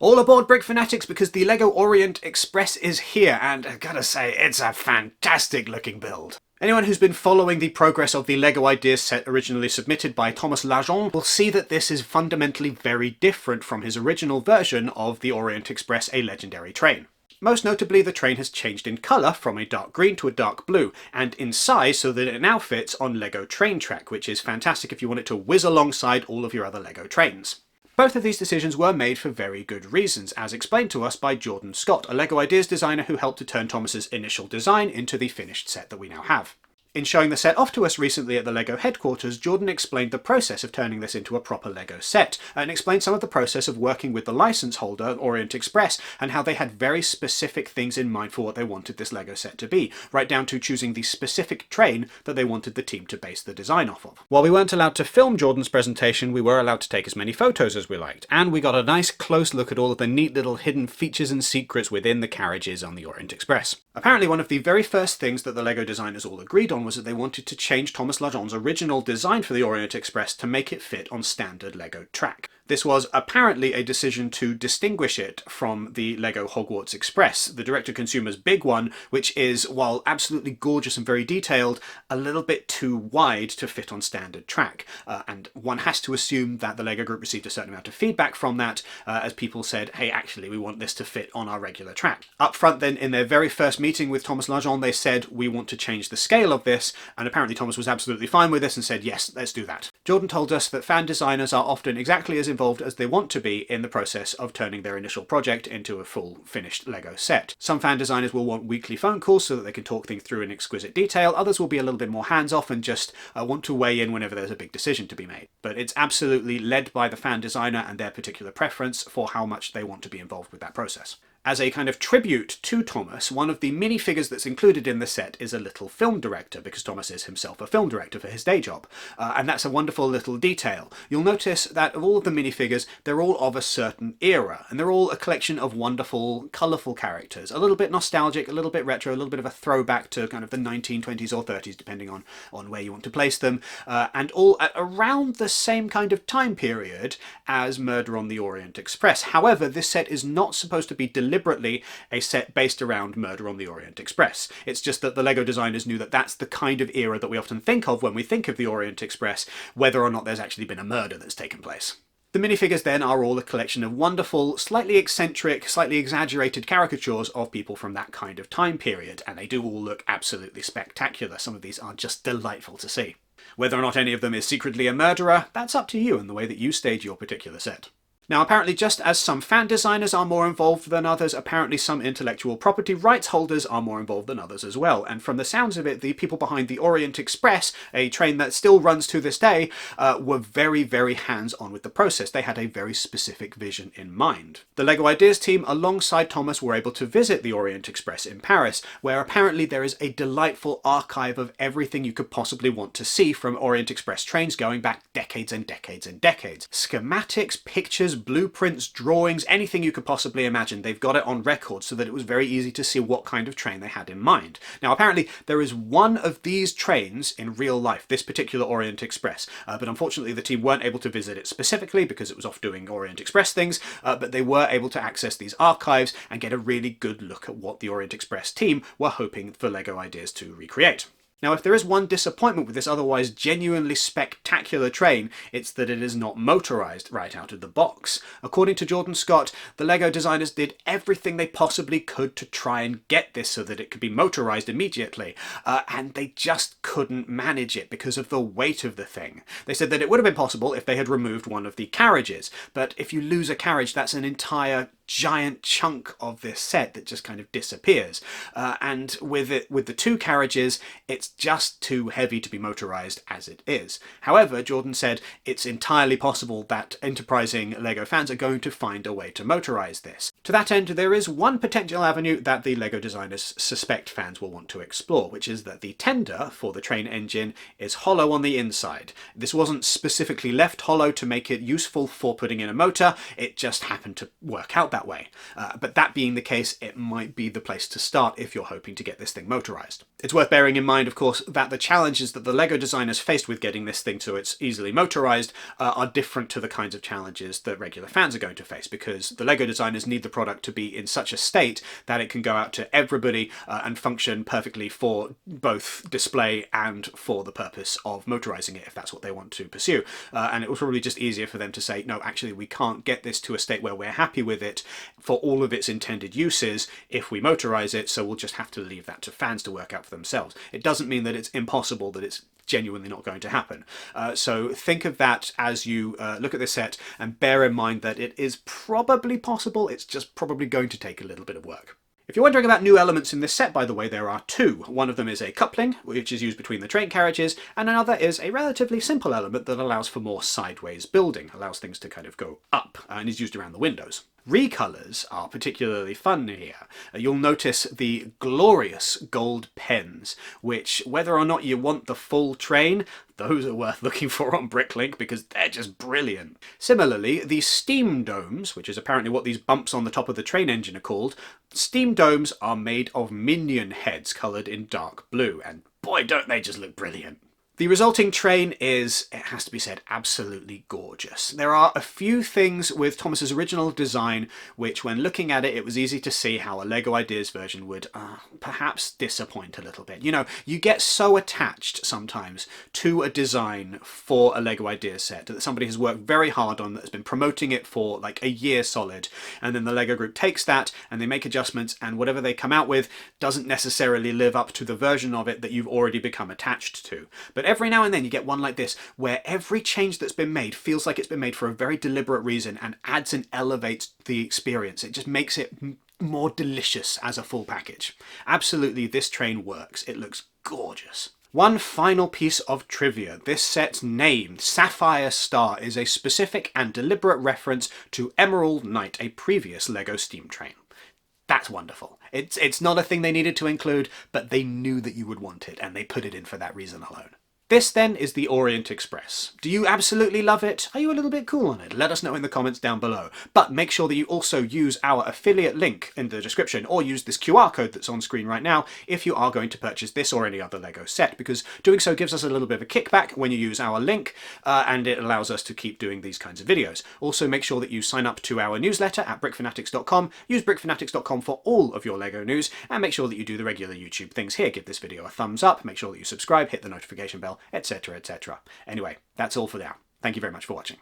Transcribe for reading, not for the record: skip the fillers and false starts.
All aboard Brick Fanatics because the LEGO Orient Express is here, and I've gotta say, it's a fantastic looking build. Anyone who's been following the progress of the LEGO Ideas set originally submitted by Thomas Lajon will see that this is fundamentally very different from his original version of the Orient Express, a legendary train. Most notably, the train has changed in colour from a dark green to a dark blue, and in size so that it now fits on LEGO Train Track, which is fantastic if you want it to whiz alongside all of your other LEGO trains. Both of these decisions were made for very good reasons, as explained to us by Jordan Scott, a LEGO Ideas designer who helped to turn Thomas's initial design into the finished set that we now have. In showing the set off to us recently at the LEGO headquarters, Jordan explained the process of turning this into a proper LEGO set, and explained some of the process of working with the license holder, Orient Express, and how they had very specific things in mind for what they wanted this LEGO set to be, right down to choosing the specific train that they wanted the team to base the design off of. While we weren't allowed to film Jordan's presentation, we were allowed to take as many photos as we liked, and we got a nice close look at all of the neat little hidden features and secrets within the carriages on the Orient Express. Apparently one of the very first things that the LEGO designers all agreed on was that they wanted to change Thomas Lajon's original design for the Orient Express to make it fit on standard LEGO track. This was apparently a decision to distinguish it from the LEGO Hogwarts Express, the direct-to-consumer's big one, which is, while absolutely gorgeous and very detailed, a little bit too wide to fit on standard track. And one has to assume that the LEGO group received a certain amount of feedback from that, as people said, hey, actually, we want this to fit on our regular track. Up front then, in their very first meeting with Thomas Lajon, they said, we want to change the scale of this, and apparently Thomas was absolutely fine with this and said, yes, let's do that. Jordan told us that fan designers are often exactly as involved as they want to be in the process of turning their initial project into a full finished LEGO set. Some fan designers will want weekly phone calls so that they can talk things through in exquisite detail, others will be a little bit more hands-off and just want to weigh in whenever there's a big decision to be made. But it's absolutely led by the fan designer and their particular preference for how much they want to be involved with that process. As a kind of tribute to Thomas, one of the minifigures that's included in the set is a little film director, because Thomas is himself a film director for his day job. And that's a wonderful little detail. You'll notice that of all of the minifigures, they're all of a certain era, and they're all a collection of wonderful, colourful characters. A little bit nostalgic, a little bit retro, a little bit of a throwback to kind of the 1920s or 30s, depending on where you want to place them, and all at around the same kind of time period as Murder on the Orient Express. However, this set is not supposed to be deliberately a set based around Murder on the Orient Express. It's just that the LEGO designers knew that that's the kind of era that we often think of when we think of the Orient Express, whether or not there's actually been a murder that's taken place. The minifigures then are all a collection of wonderful, slightly eccentric, slightly exaggerated caricatures of people from that kind of time period, and they do all look absolutely spectacular. Some of these are just delightful to see. Whether or not any of them is secretly a murderer, that's up to you and the way that you stage your particular set. Now apparently, just as some fan designers are more involved than others, apparently some intellectual property rights holders are more involved than others as well, and from the sounds of it, the people behind the Orient Express, a train that still runs to this day, were very, very hands-on with the process. They had a very specific vision in mind. The LEGO Ideas team, alongside Thomas, were able to visit the Orient Express in Paris, where apparently there is a delightful archive of everything you could possibly want to see from Orient Express trains going back decades and decades and decades. Schematics, pictures, blueprints, drawings, anything you could possibly imagine. They've got it on record so that it was very easy to see what kind of train they had in mind. Now apparently there is one of these trains in real life, this particular Orient Express, but unfortunately the team weren't able to visit it specifically because it was off doing Orient Express things, but they were able to access these archives and get a really good look at what the Orient Express team were hoping for LEGO Ideas to recreate. Now, if there is one disappointment with this otherwise genuinely spectacular train, it's that it is not motorised right out of the box. According to Jordan Scott, the LEGO designers did everything they possibly could to try and get this so that it could be motorised immediately, and they just couldn't manage it because of the weight of the thing. They said that it would have been possible if they had removed one of the carriages, but if you lose a carriage, that's an entire giant chunk of this set that just kind of disappears, and with the two carriages, it's just too heavy to be motorized as it is. However, Jordan said it's entirely possible that enterprising LEGO fans are going to find a way to motorize this. To that end, there is one potential avenue that the LEGO designers suspect fans will want to explore, which is that the tender for the train engine is hollow on the inside. This wasn't specifically left hollow to make it useful for putting in a motor, it just happened to work out that way. But that being the case, it might be the place to start if you're hoping to get this thing motorized. It's worth bearing in mind, of course, that the challenges that the LEGO designers faced with getting this thing so it's easily motorized are different to the kinds of challenges that regular fans are going to face, because the LEGO designers need the product to be in such a state that it can go out to everybody and function perfectly for both display and for the purpose of motorizing it, if that's what they want to pursue. And it was probably just easier for them to say, no, actually we can't get this to a state where we're happy with it for all of its intended uses if we motorize it, so we'll just have to leave that to fans to work out for themselves. It doesn't mean that it's impossible, that it's genuinely not going to happen. So think of that as you look at this set, and bear in mind that it is probably possible, it's just probably going to take a little bit of work. If you're wondering about new elements in this set, by the way, there are two. One of them is a coupling, which is used between the train carriages, and another is a relatively simple element that allows for more sideways building, allows things to kind of go up, and is used around the windows. Recolours are particularly fun here. You'll notice the glorious gold pens, which, whether or not you want the full train, those are worth looking for on Bricklink because they're just brilliant. Similarly, the steam domes, which is apparently what these bumps on the top of the train engine are called, steam domes are made of minion heads coloured in dark blue, and boy don't they just look brilliant. The resulting train is, it has to be said, absolutely gorgeous. There are a few things with Thomas's original design which, when looking at it, it was easy to see how a LEGO Ideas version would perhaps disappoint a little bit. You know, you get so attached sometimes to a design for a LEGO Ideas set that somebody has worked very hard on, that has been promoting it for like a year solid, and then the LEGO group takes that and they make adjustments, and whatever they come out with doesn't necessarily live up to the version of it that you've already become attached to. But every now and then you get one like this, where every change that's been made feels like it's been made for a very deliberate reason and adds and elevates the experience. It just makes it more delicious as a full package. Absolutely, this train works. It looks gorgeous. One final piece of trivia. This set's name, Sapphire Star, is a specific and deliberate reference to Emerald Knight, a previous LEGO steam train. That's wonderful. It's not a thing they needed to include, but they knew that you would want it, and they put it in for that reason alone. This then is the Orient Express. Do you absolutely love it? Are you a little bit cool on it? Let us know in the comments down below. But make sure that you also use our affiliate link in the description, or use this QR code that's on screen right now if you are going to purchase this or any other LEGO set, because doing so gives us a little bit of a kickback when you use our link, and it allows us to keep doing these kinds of videos. Also make sure that you sign up to our newsletter at brickfanatics.com, use brickfanatics.com for all of your LEGO news, and make sure that you do the regular YouTube things here. Give this video a thumbs up, make sure that you subscribe, hit the notification bell, etc, etc. Anyway, that's all for now. Thank you very much for watching.